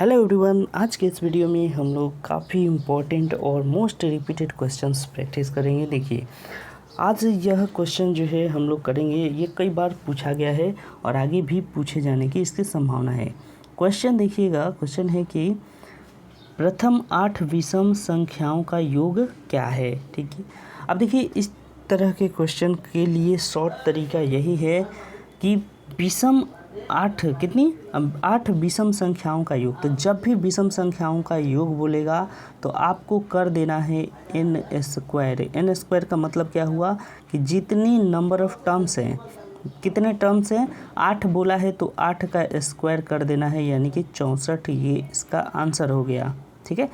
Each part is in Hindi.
हेलो एवरीवन, आज के इस वीडियो में हम लोग काफ़ी इम्पोर्टेंट और मोस्ट रिपीटेड क्वेश्चंस प्रैक्टिस करेंगे। देखिए, आज यह क्वेश्चन जो है हम लोग करेंगे, ये कई बार पूछा गया है और आगे भी पूछे जाने की इसकी संभावना है। क्वेश्चन देखिएगा, क्वेश्चन है कि प्रथम 8 विषम संख्याओं का योग क्या है। ठीक है, अब देखिए इस तरह के क्वेश्चन के लिए शॉर्ट तरीका यही है कि विषम 8 विषम संख्याओं का योग। तो जब भी विषम संख्याओं का योग बोलेगा तो आपको कर देना है n स्क्वायर। n स्क्वायर का मतलब क्या हुआ कि जितनी नंबर ऑफ टर्म्स हैं, कितने टर्म्स हैं, 8 बोला है तो 8 का स्क्वायर कर देना है, यानी कि 64। ये इसका आंसर हो गया। ठीक है,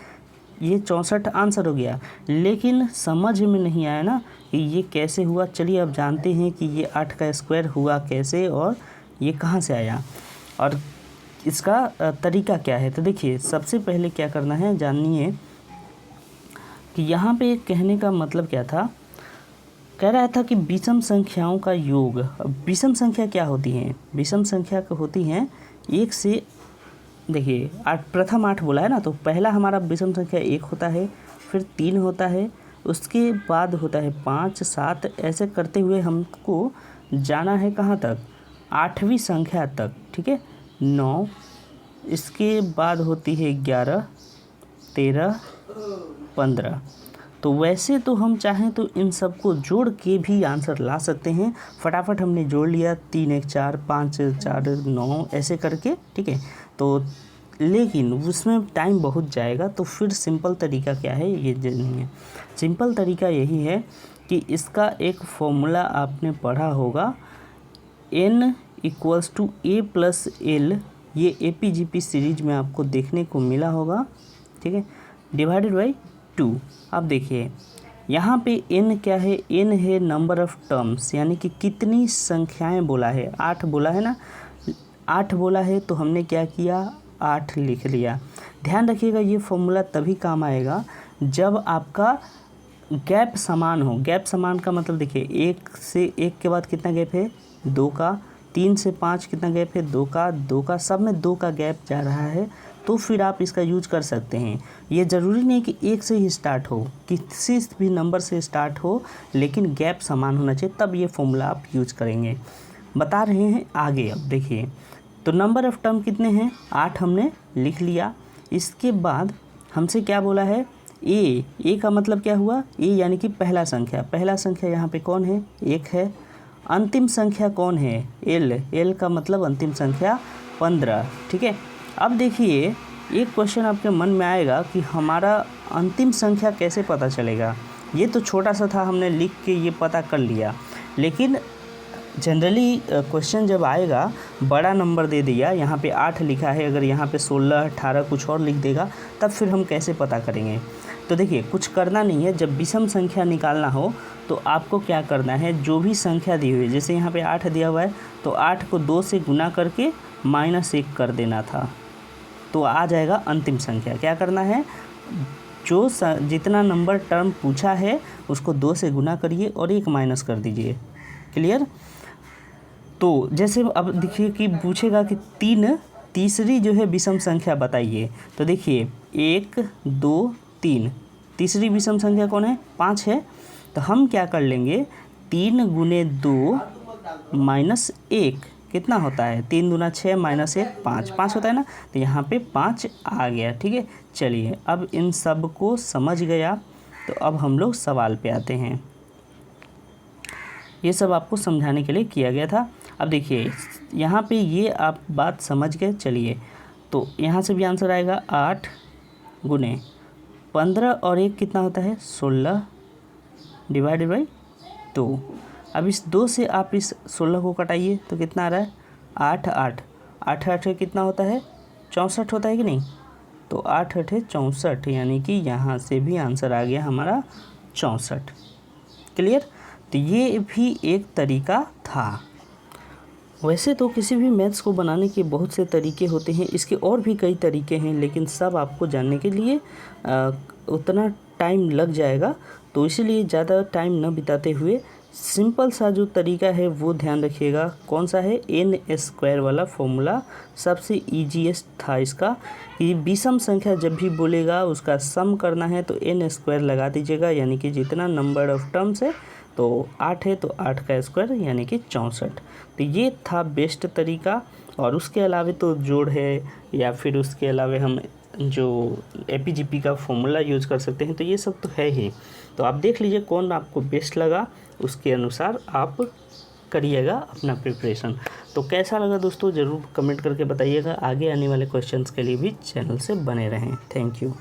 ये 64 आंसर हो गया। लेकिन समझ में नहीं आया ना कि ये कैसे हुआ। चलिए अब जानते हैं कि ये 8 का स्क्वायर हुआ कैसे और ये कहाँ से आया और इसका तरीका क्या है। तो देखिए, सबसे पहले क्या करना है जानिए कि यहाँ पे कहने का मतलब क्या था। कह रहा था कि विषम संख्याओं का योग। अब विषम संख्या क्या होती हैं? विषम संख्या होती हैं 1 से, देखिए प्रथम 8 बोला है ना, तो पहला हमारा विषम संख्या 1 होता है, फिर 3 होता है, उसके बाद होता है 5, 7, ऐसे करते हुए हमको जाना है कहाँ तक, 8वीं संख्या तक। ठीक है, 9, इसके बाद होती है 11, 13, 15। तो वैसे तो हम चाहें तो इन सबको जोड़ के भी आंसर ला सकते हैं। फटाफट हमने जोड़ लिया, 3 1 4, 5 4 9 ऐसे करके। ठीक है, तो लेकिन उसमें टाइम बहुत जाएगा। तो फिर सिंपल तरीका क्या है ये नहीं है। सिंपल तरीका यही है कि इसका एक फॉर्मूला आपने पढ़ा होगा, n = a + l। ये APGP सीरीज में आपको देखने को मिला होगा। ठीक है, /2। अब देखिए यहाँ पे n क्या है, n है नंबर ऑफ़ टर्म्स, यानी कि कितनी संख्याएं बोला है। 8 बोला है ना, 8 बोला है तो हमने क्या किया, 8 लिख लिया। ध्यान रखिएगा, ये फॉर्मूला तभी काम आएगा जब आपका गैप समान हो। गैप समान का मतलब देखिए, 1 से 1 के बाद कितना गैप है, 2 का। 3 से 5 कितना गैप है, 2 का। 2 का, सब में 2 का गैप जा रहा है, तो फिर आप इसका यूज कर सकते हैं। ये ज़रूरी नहीं कि 1 से ही स्टार्ट हो, किसी भी नंबर से स्टार्ट हो, लेकिन गैप समान होना चाहिए, तब ये फॉर्मूला आप यूज करेंगे। बता रहे हैं आगे। अब देखिए, तो नंबर ऑफ़ टर्म कितने हैं, 8 हमने लिख लिया। इसके बाद हमसे क्या बोला है, ए का मतलब क्या हुआ, ए यानी कि पहला संख्या। पहला संख्या यहाँ पे कौन है, 1 है। अंतिम संख्या कौन है, एल का मतलब अंतिम संख्या 15। ठीक है, अब देखिए एक क्वेश्चन आपके मन में आएगा कि हमारा अंतिम संख्या कैसे पता चलेगा। ये तो छोटा सा था, हमने लिख के ये पता कर लिया, लेकिन जनरली क्वेश्चन जब आएगा, बड़ा नंबर दे दिया, यहाँ पे 8 लिखा है, अगर यहाँ पे 16, 18 कुछ और लिख देगा, तब फिर हम कैसे पता करेंगे। तो देखिए, कुछ करना नहीं है। जब विषम संख्या निकालना हो तो आपको क्या करना है, जो भी संख्या दी हुई है, जैसे यहाँ पे 8 दिया हुआ है, तो 8 को 2 से गुना करके -1 कर देना था, तो आ जाएगा अंतिम संख्या। क्या करना है, जो जितना नंबर टर्म पूछा है उसको 2 से गुना करिए और 1 माइनस कर दीजिए। क्लियर। तो जैसे अब देखिए कि पूछेगा कि तीसरी जो है विषम संख्या बताइए। तो देखिए 1 2 3, तीसरी विषम संख्या कौन है, 5 है। तो हम क्या कर लेंगे, 3 × 2 - 1 कितना होता है, 3 दूना 6 -1 5, 5 होता है ना, तो यहाँ पे 5 आ गया। ठीक है, चलिए अब इन सब को समझ गया, तो अब हम लोग सवाल पे आते हैं। ये सब आपको समझाने के लिए किया गया था। अब देखिए यहाँ पे ये आप बात समझ गए। चलिए, तो यहाँ से भी आंसर आएगा, 8 × 15 और 1 कितना होता है, 16 /2। अब इस 2 से आप इस 16 को कटाइए तो कितना आ रहा है, 8 8 8 8 कितना होता है, 64 होता है कि नहीं। तो 8 8 64, यानी कि यहाँ से भी आंसर आ गया हमारा 64। क्लियर। तो ये भी एक तरीका था। वैसे तो किसी भी मैथ्स को बनाने के बहुत से तरीके होते हैं, इसके और भी कई तरीके हैं, लेकिन सब आपको जानने के लिए उतना टाइम लग जाएगा, तो इसीलिए ज़्यादा टाइम न बिताते हुए सिंपल सा जो तरीका है वो ध्यान रखिएगा। कौन सा है? एन स्क्वायर वाला फॉर्मूला सबसे ईजीएस्ट था इसका, कि विषम संख्या जब भी बोलेगा उसका सम करना है तो एन स्क्वायर लगा दीजिएगा, यानी कि जितना नंबर ऑफ टर्म्स है तो 8 है तो 8 का स्क्वायर यानी कि 64। तो ये था बेस्ट तरीका। और उसके अलावा तो जोड़ है, या फिर उसके अलावा हम जो एपीजीपी का फॉर्मूला यूज़ कर सकते हैं, तो ये सब तो है ही। तो आप देख लीजिए कौन आपको बेस्ट लगा, उसके अनुसार आप करिएगा अपना प्रिपरेशन। तो कैसा लगा दोस्तों ज़रूर कमेंट करके बताइएगा। आगे आने वाले क्वेश्चंस के लिए भी चैनल से बने रहें। Thank you.